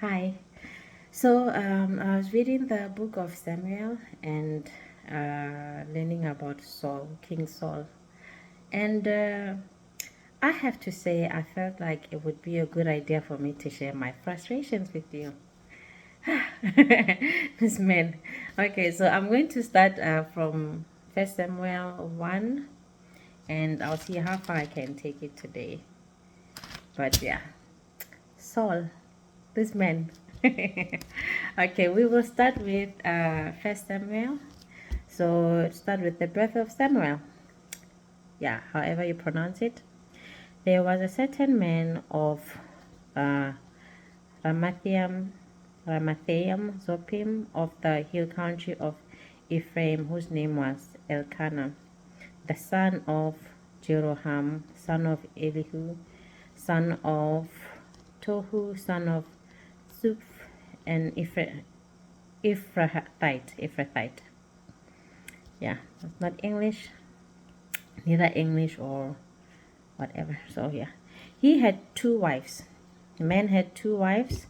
Hi. So I was reading the book of Samuel and learning about Saul, King Saul. And I have to say, I felt like it would be a good idea for me to share my frustrations with you. Miss Men. Okay, so I'm going to start from First Samuel 1, and I'll see how far I can take it today. But yeah, Saul, this man. Okay, we will start with First Samuel. So start with the birth of Samuel. Yeah, however you pronounce it. There was a certain man of uh, Ramathaim, Ramathaim Zopim of the hill country of Ephraim, whose name was Elkanah, the son of Jeroham, son of Elihu, son of Tohu, son of Suph, and Ephrathite. Yeah, it's not English, neither English or whatever. So yeah, he had two wives. The man had two wives,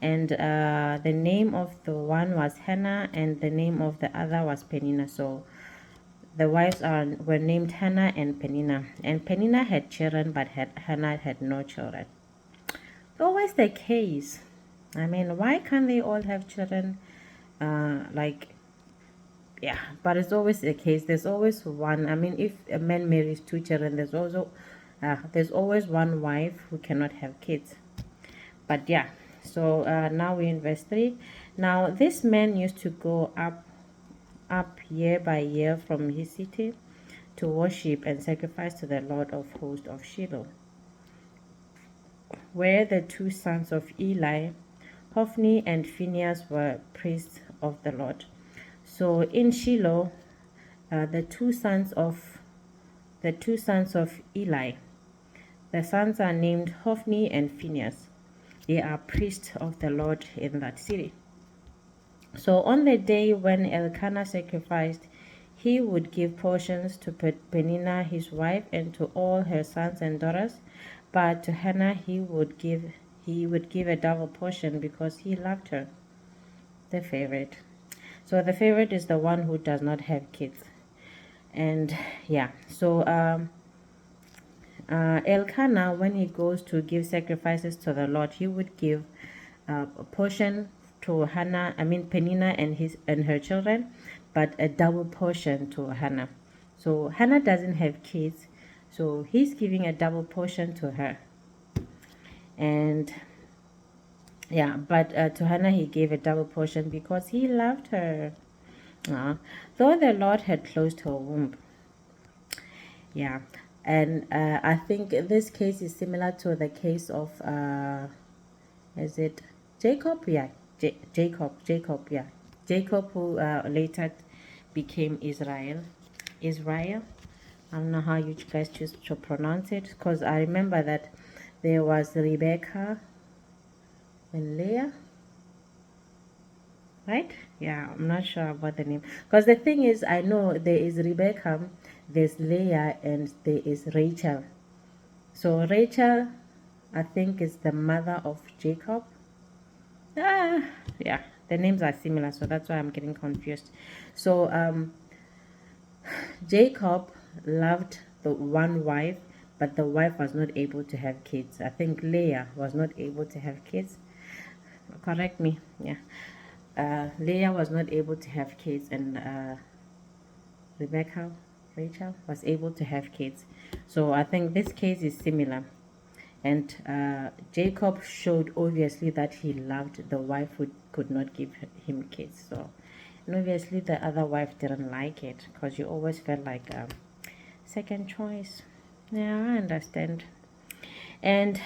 and the name of the one was Hannah, and the name of the other was Peninnah. So the wives were named Hannah and Peninnah, and Peninnah had children, but Hannah had no children. It's always the case. I mean, why can't they all have children? Like, yeah, but it's always the case. There's always one. I mean, if a man marries two children, there's always one wife who cannot have kids. But yeah, so now we're in verse 3. Now this man used to go up year by year from his city to worship and sacrifice to the Lord of hosts of Shiloh, where the two sons of Eli, Hophni and Phinehas, were priests of the Lord. So in Shiloh, the two sons of Eli, the sons are named Hophni and Phinehas. They are priests of the Lord in that city. So on the day when Elkanah sacrificed, he would give portions to Peninnah his wife and to all her sons and daughters, but to Hannah he would give a double portion because he loved her, the favorite. So the favorite is the one who does not have kids. And yeah, so Elkanah, when he goes to give sacrifices to the Lord, he would give a portion to Peninnah and her children, but a double portion to Hannah. So Hannah doesn't have kids, so he's giving a double portion to her. And yeah, but to Hannah he gave a double portion because he loved her. Though the Lord had closed her womb. Yeah, and I think this case is similar to the case of is it Jacob? Yeah, Jacob. Yeah, Jacob, who later became Israel. Israel. I don't know how you guys choose to pronounce it, because I remember that there was Rebecca and Leah, right? Yeah, I'm not sure about the name, because the thing is, I know there is Rebecca, there's Leah, and there is Rachel. So Rachel, I think, is the mother of Jacob. Yeah, the names are similar, so that's why I'm getting confused. So Jacob loved the one wife, but the wife was not able to have kids. I think Leah was not able to have kids. Correct me. Yeah. Leah was not able to have kids, and Rachel was able to have kids. So I think this case is similar. And Jacob showed obviously that he loved the wife who could not give him kids. So, and obviously the other wife didn't like it because she always felt like a second choice. Yeah, I understand. And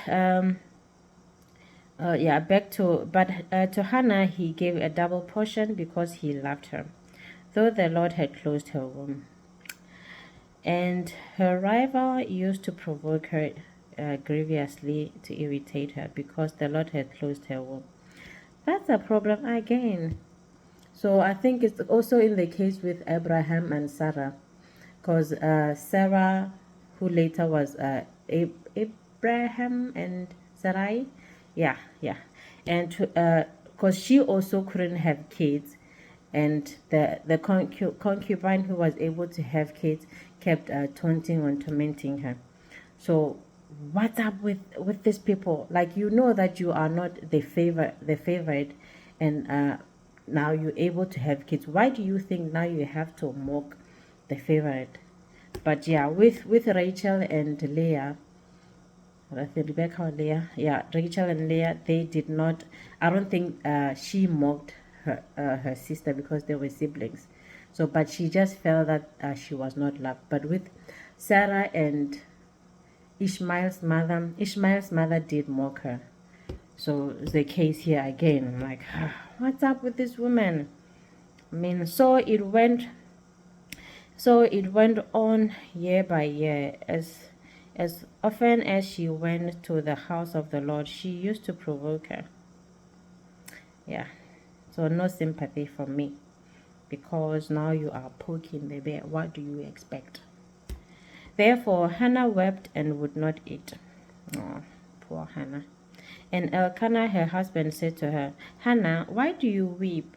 yeah, to Hannah he gave a double portion because he loved her, though the Lord had closed her womb. And her rival used to provoke her grievously to irritate her because the Lord had closed her womb. That's a problem again. So I think it's also in the case with Abraham and Sarah, because Sarah, who later was Abraham and Sarai, yeah, and because she also couldn't have kids, and the concubine who was able to have kids kept taunting and tormenting her. So what's up with these people? Like, you know that you are not the favorite, and now you're able to have kids. Why do you think now you have to mock the favorite? But yeah, with Rachel and Leah, I think Rebecca or Leah, yeah, Rachel and Leah, they did not. I don't think she mocked her sister because they were siblings. So, but she just felt that she was not loved. But with Sarah and Ishmael's mother did mock her. So the case here again. I'm like, what's up with this woman? I mean, so it went on year by year. As often as she went to the house of the Lord, she used to provoke her. Yeah. So no sympathy from me, because now you are poking the bear. What do you expect? Therefore Hannah wept and would not eat. Oh, poor Hannah. And Elkanah her husband said to her, Hannah, why do you weep?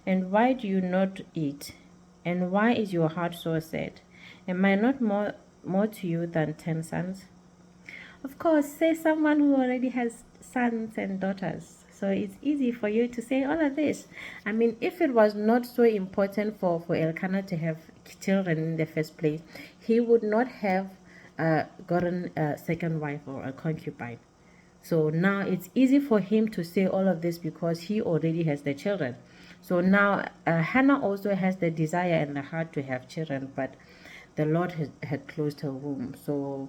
And why do you not eat? And why is your heart so sad? Am I not more to you than 10 sons? Of course, say someone who already has sons and daughters. So it's easy for you to say all of this. I mean, if it was not so important for Elkanah to have children in the first place, he would not have gotten a second wife or a concubine. So now it's easy for him to say all of this because he already has the children. So now Hannah also has the desire and the heart to have children, but the Lord had closed her womb. So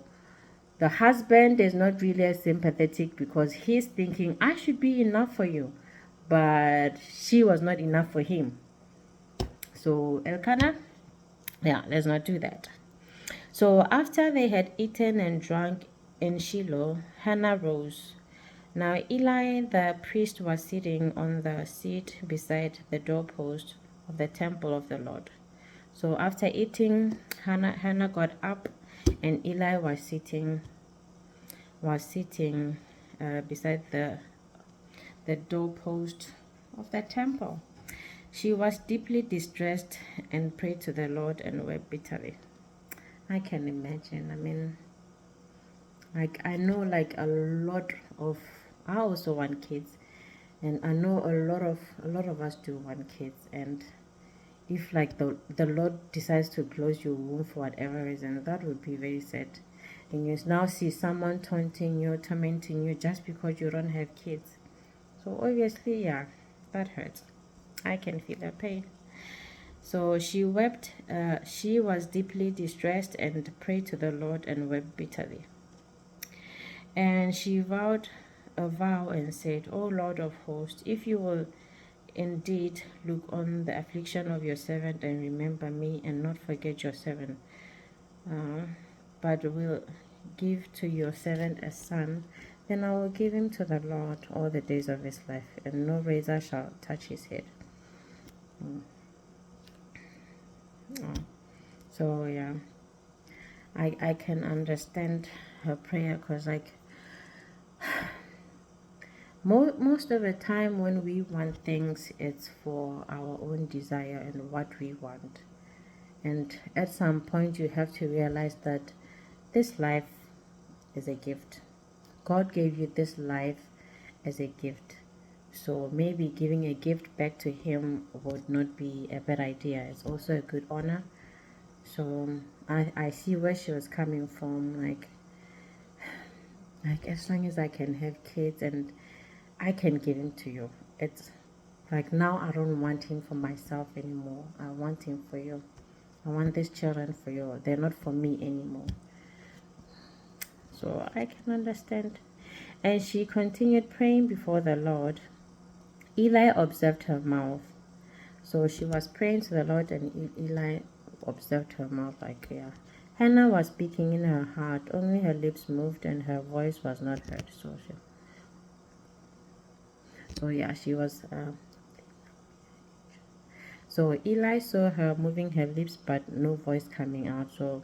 the husband is not really as sympathetic because he's thinking, I should be enough for you. But she was not enough for him. So Elkanah, yeah, let's not do that. So after they had eaten and drunk in Shiloh, Hannah rose. Now Eli the priest was sitting on the seat beside the doorpost of the temple of the Lord. So after eating, Hannah got up, and Eli was sitting beside the doorpost of the temple. She was deeply distressed and prayed to the Lord and wept bitterly. I can imagine. I mean, like, I know like a lot of, I also want kids, and I know a lot of us do want kids. And if like the Lord decides to close your womb for whatever reason, that would be very sad. And you now see someone taunting you, tormenting you just because you don't have kids. So obviously, yeah, that hurts. I can feel the pain. So she wept. She was deeply distressed and prayed to the Lord and wept bitterly. And she vowed a vow and said, O Lord of hosts, if you will indeed look on the affliction of your servant and remember me and not forget your servant, but will give to your servant a son, then I will give him to the Lord all the days of his life, and no razor shall touch his head. So yeah, I can understand her prayer, because like most of the time when we want things, it's for our own desire and what we want. And at some point you have to realize that this life is a gift. God gave you this life as a gift. So maybe giving a gift back to him would not be a bad idea. It's also a good honor. So I see where she was coming from. Like as long as I can have kids and I can give him to you, it's like now I don't want him for myself anymore. I want him for you. I want these children for you. They're not for me anymore. So I can understand. And she continued praying before the Lord. Eli observed her mouth. So she was praying to the Lord, and Eli observed her mouth. Like, yeah, Hannah was speaking in her heart. Only her lips moved and her voice was not heard. So yeah, she was. So Eli saw her moving her lips, but no voice coming out. So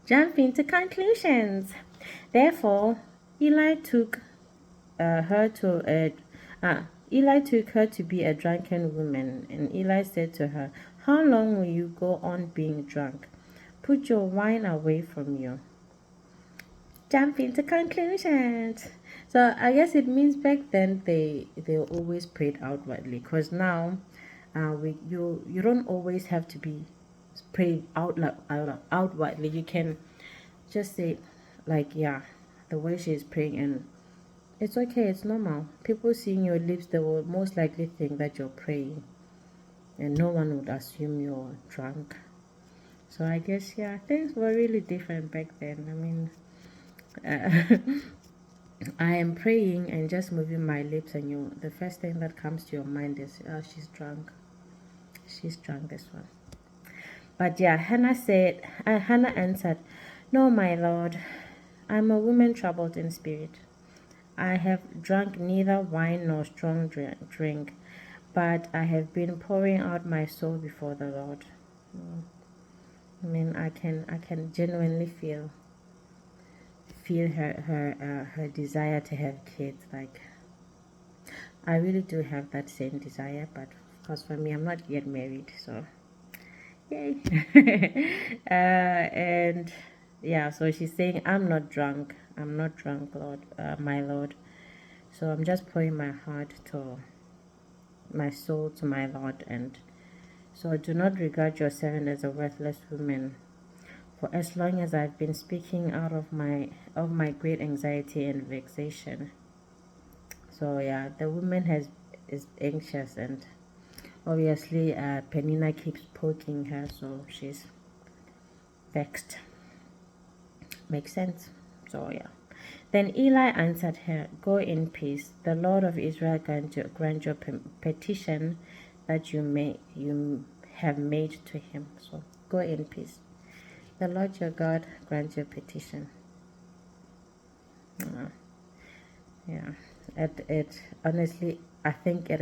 jump into conclusions. Therefore, Eli took her to Eli took her to be a drunken woman, and Eli said to her, "How long will you go on being drunk? Put your wine away from you." Jump into conclusions. So I guess it means back then they always prayed outwardly, because now you don't always have to be pray outwardly. You can just say like, yeah, the way she is praying, and it's okay, it's normal. People seeing your lips, they will most likely think that you're praying, and no one would assume you're drunk. So I guess, yeah, things were really different back then. I mean, I am praying and just moving my lips, and the first thing that comes to your mind is, oh, she's drunk. She's drunk, this one. But yeah, Hannah answered, "No, my lord, I'm a woman troubled in spirit. I have drunk neither wine nor strong drink, but I have been pouring out my soul before the Lord." I mean, I can genuinely feel her desire to have kids. Like, I really do have that same desire, but of course for me, I'm not yet married, so yay. And yeah, so she's saying, "I'm not drunk. I'm not drunk, Lord, my Lord. So I'm just pouring my soul to my Lord, and so do not regard your servant as a worthless woman. For as long as I've been speaking out of my great anxiety and vexation." So yeah, the woman is anxious, and obviously Penina keeps poking her, so she's vexed. Makes sense. So yeah. Then Eli answered her, "Go in peace. The Lord of Israel grant your petition that you have made to him." So go in peace. The Lord your God grant your petition. Yeah. It honestly, I think it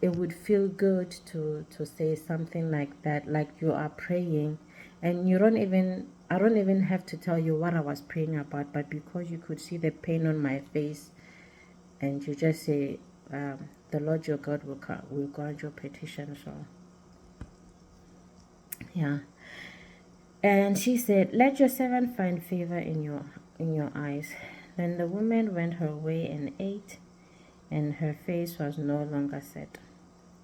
would feel good to say something like that, like you are praying, and I don't even have to tell you what I was praying about, but because you could see the pain on my face, and you just say, "The Lord your God will grant your petition." So yeah. And she said, "Let your servant find favor in your eyes." Then the woman went her way and ate, and her face was no longer sad.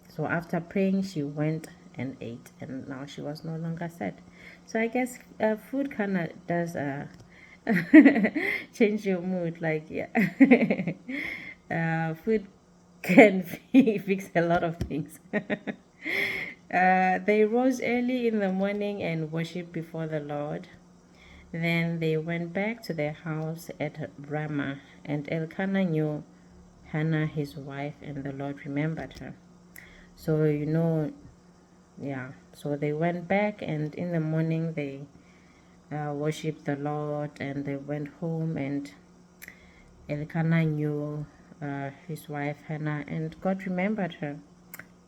So after praying, she went and ate, and now she was no longer sad. So I guess food kind of does change your mood. Like, yeah, food can fix a lot of things. They rose early in the morning and worshipped before the Lord. Then they went back to their house at Ramah, and Elkanah knew Hannah his wife, and the Lord remembered her. So yeah. So they went back, and in the morning they worshipped the Lord, and they went home, and Elkanah knew his wife Hannah, and God remembered her.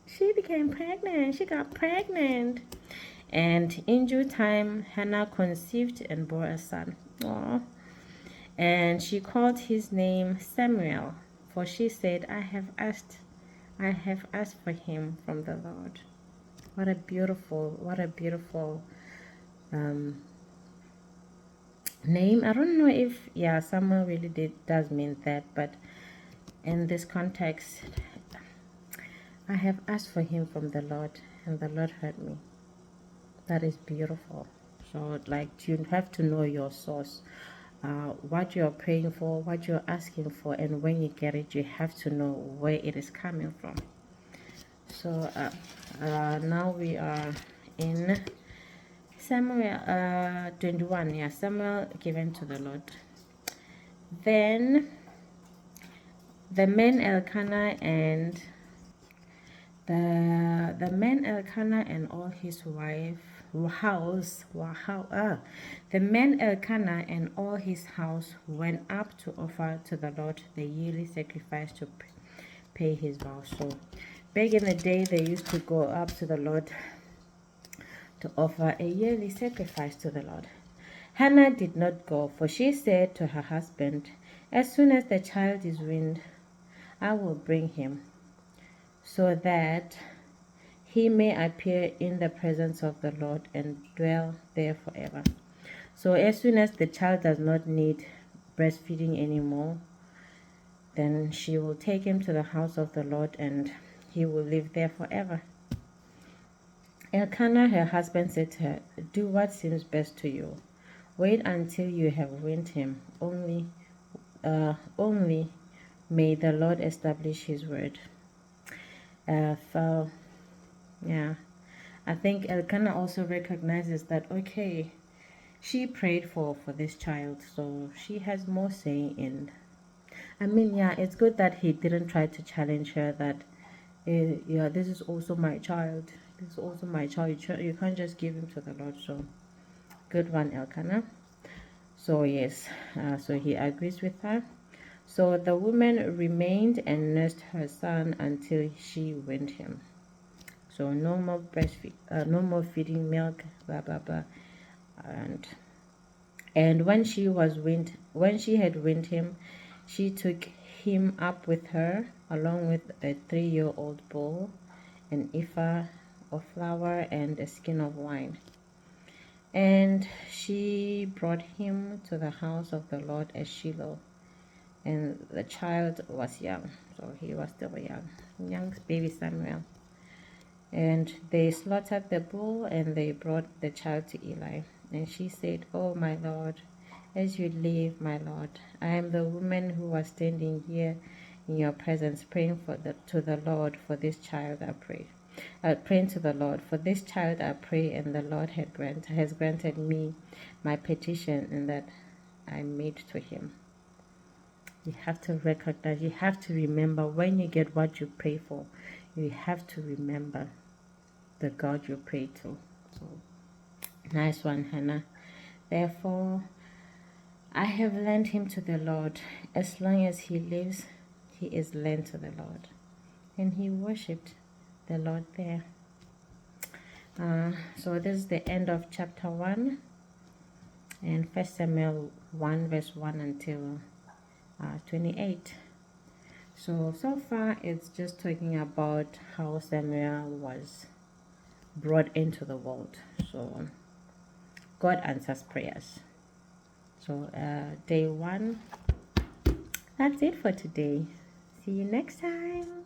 She became pregnant. She got pregnant. And in due time, Hannah conceived and bore a son. Aww. And she called his name Samuel, for she said, I have asked for him from the Lord." What a beautiful name. I don't know if, yeah, Samuel really does mean that, but in this context, "I have asked for him from the Lord, and the Lord heard me." That is beautiful. So, like, you have to know your source, what you're praying for, what you're asking for, and when you get it, you have to know where it is coming from. So, now we are in Samuel 21. Yeah, Samuel given to the Lord. Then the men Elkanah and all his house, the men Elkanah and all his house went up to offer to the Lord the yearly sacrifice to pay his vows. So back in the day, they used to go up to the Lord to offer a yearly sacrifice to the Lord. Hannah did not go, for she said to her husband, "As soon as the child is weaned, I will bring him, so that he may appear in the presence of the Lord and dwell there forever. So as soon as the child does not need breastfeeding anymore, then she will take him to the house of the Lord and he will live there forever. Elkanah, her husband, said to her, "Do what seems best to you. Wait until you have weaned him. Only may the Lord establish his word." So, yeah, I think Elkanah also recognizes that, okay, she prayed for this child, so she has more say in. I mean, yeah, it's good that he didn't try to challenge her that, yeah, this is also my child. This is also my child. You can't just give him to the Lord. So, good one, Elkanah. So, yes, so he agrees with her. So the woman remained and nursed her son until she weaned him. So no more no more feeding milk, blah blah blah, and when she had weaned him, she took him up with her, along with a 3-year-old bull, an ephah of flour, and a skin of wine. And she brought him to the house of the Lord at Shiloh. And the child was young, so he was still young baby Samuel. And they slaughtered the bull, and they brought the child to Eli. And she said, "Oh, my Lord, as you live, my Lord, I am the woman who was standing here in your presence, praying to the Lord for this child. I pray, praying to the Lord for this child. I pray, and the Lord has granted me my petition, and that I made to him." You have to recognize, you have to remember when you get what you pray for, you have to remember the God you pray to. So, nice one, Hannah. Therefore, I have lent him to the Lord. As long as he lives, he is lent to the Lord. And he worshipped the Lord there. So this is the end of chapter 1 and 1 Samuel 1 verse 1 until 28. So far it's just talking about how Samuel was brought into the world. So God answers prayers. So day 1, that's it for today. See you next time.